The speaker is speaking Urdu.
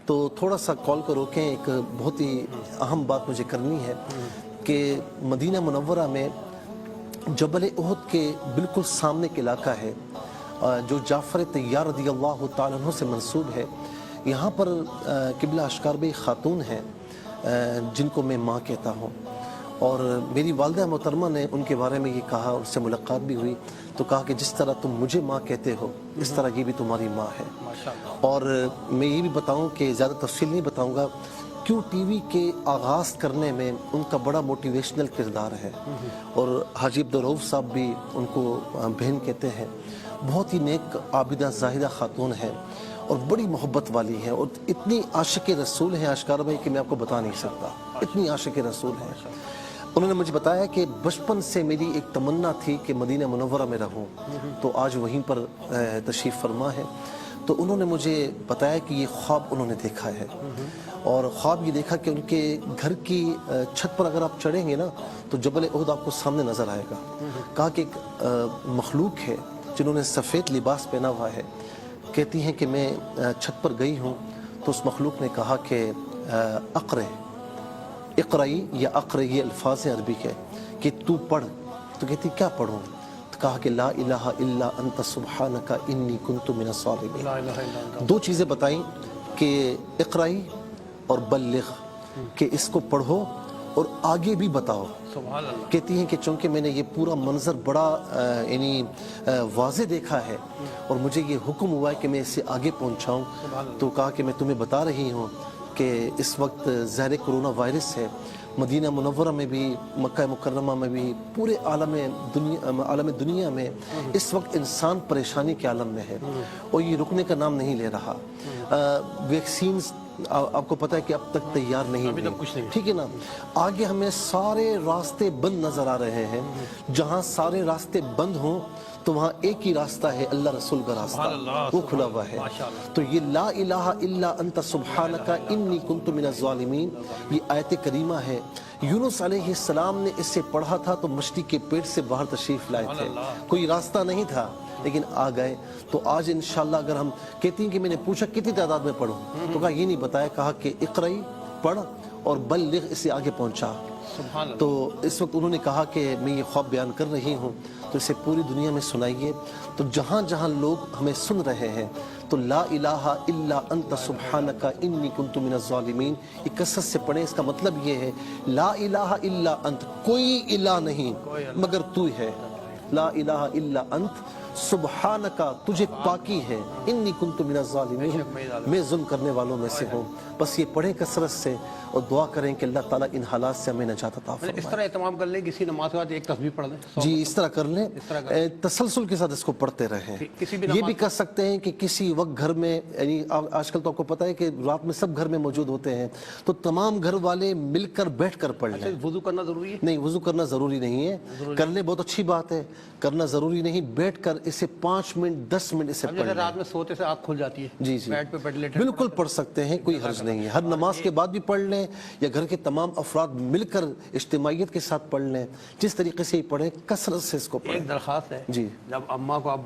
تو تھوڑا سا کال کو روکیں، ایک بہت ہی اہم بات مجھے کرنی ہے کہ مدینہ منورہ میں جبل احد کے بالکل سامنے کے علاقہ ہے جو جعفر طیار رضی اللہ تعالیٰ عنہ سے منسوب ہے. یہاں پر قبلہ اشکار بھائی خاتون ہیں جن کو میں ماں کہتا ہوں، اور میری والدہ محترمہ نے ان کے بارے میں یہ کہا، ان سے ملاقات بھی ہوئی تو کہا کہ جس طرح تم مجھے ماں کہتے ہو اس طرح یہ بھی تمہاری ماں ہے. اور میں یہ بھی بتاؤں کہ زیادہ تفصیل نہیں بتاؤں گا، کیوں ٹی وی کے آغاز کرنے میں ان کا بڑا موٹیویشنل کردار ہے، اور حاجی عبدالرؤف صاحب بھی ان کو بہن کہتے ہیں. بہت ہی نیک عابدہ زاہدہ خاتون ہے اور بڑی محبت والی ہے، اور اتنی عاشق رسول ہیں اشکار بھائی کہ میں آپ کو بتا نہیں سکتا، اتنی عاشق رسول ہیں. انہوں نے مجھے بتایا کہ بچپن سے میری ایک تمنا تھی کہ مدینہ منورہ میں رہوں، تو آج وہیں پر تشریف فرما ہے. تو انہوں نے مجھے بتایا کہ یہ خواب انہوں نے دیکھا ہے، اور خواب یہ دیکھا کہ ان کے گھر کی چھت پر اگر آپ چڑھیں گے نا تو جبل احد آپ کو سامنے نظر آئے گا. کہا کہ ایک مخلوق ہے جنہوں نے سفید لباس پہنا ہوا ہے، کہتی ہیں کہ میں چھت پر گئی ہوں تو اس مخلوق نے کہا کہ اقرئی یا اقرئی، یہ الفاظ عربی کے کہ تو پڑھ. تو کہتی کیا پڑھوں؟ تو کہا کہ لا الہ الا انت سبحانک انی کنت من الظالمین. دو چیزیں بتائیں کہ اقرئی اور بلغ، کہ اس کو پڑھو اور آگے بھی بتاؤ. کہتی ہیں کہ چونکہ میں نے یہ پورا منظر بڑا یعنی واضح دیکھا ہے اور مجھے یہ حکم ہوا ہے کہ میں اسے آگے پہنچاؤں، تو کہا کہ میں تمہیں بتا رہی ہوں کہ اس وقت زہر کرونا وائرس ہے مدینہ منورہ میں بھی، مکہ مکرمہ میں بھی، پورے عالم دنیا میں اس وقت انسان پریشانی کے عالم میں ہے اور یہ رکنے کا نام نہیں لے رہا. ویکسینز آپ کو پتہ ہے کہ اب تک تیار نہیں ہوئی، ٹھیک ہے نا. آگے ہمیں سارے راستے بند نظر آ رہے ہیں، جہاں سارے راستے بند ہوں تو وہاں ایک ہی راستہ ہے، اللہ رسول کا راستہ، وہ کھلا ہوا ہے. تو یہ لا الہ الا انت سبحانک انی کنت من الظالمین، یہ آیت کریمہ ہے. یونس علیہ السلام نے اس سے پڑھا تھا تو مچھلی کے پیٹ سے باہر تشریف لائے تھے، کوئی راستہ نہیں تھا لیکن آ گئے. تو آج انشاءاللہ اگر ہم کہتی ہیں کہ میں نے پوچھا کتنی تعداد میں پڑھوں تو کہا یہ نہیں بتایا، کہا کہ اقرئی پڑھ اور بلغ اسے آگے پہنچا. تو اس وقت انہوں نے کہا کہ میں یہ خواب بیان کر رہی ہوں تو اسے پوری دنیا میں سنائیے. تو جہاں جہاں لوگ ہمیں سن رہے ہیں تو لا الہ الا انت سبحانک انی کنت من الظالمین یہ کثرت سے پڑھیں. اس کا مطلب یہ ہے لا الہ الا انت، کوئی الہ نہیں مگر تو ہے. لا الہ الا انت سبحانکا، تجھے پاکی ہے، انی کنت من الظالمین، میں ظلم کرنے والوں میں سے ہوں. بس یہ پڑھیں کثرت سے اور دعا کریں کہ اللہ تعالیٰ ان حالات سے ہمیں نجات عطا فرمائے. اس طرح اہتمام کر لیں کسی نماز کے بعد ایک تسبیح پڑھ لیں. جی اس طرح کر لیں، تسلسل کے ساتھ اس کو پڑھتے رہیں. یہ بھی کر سکتے ہیں کہ کسی وقت گھر میں، یعنی آج کل تو آپ کو پتہ ہے کہ رات میں سب گھر میں موجود ہوتے ہیں تو تمام گھر والے مل کر بیٹھ کر پڑھ لیں. وضو کرنا ضروری ہے؟ نہیں، وضو کرنا ضروری نہیں ہے، کر لیں بہت اچھی بات ہے، کرنا ضروری نہیں. بیٹھ کر اسے 5 منٹ 10 منٹ اسے پڑھ لیں. رات میں سوتے سے آنکھ کھل جاتی ہے، جی بیڈ پہ لیٹے بالکل پڑھ سکتے ہیں، کوئی حرج نہیں ہے. ہر نماز کے بعد بھی پڑھ لیں یا گھر کے تمام افراد مل کر اجتماعیت کے ساتھ پڑھ لیں، جس طریقے سے ہی پڑھیں کثرت سے اس کو پڑھیں. ایک درخواست ہے، جی جب اماں کو آپ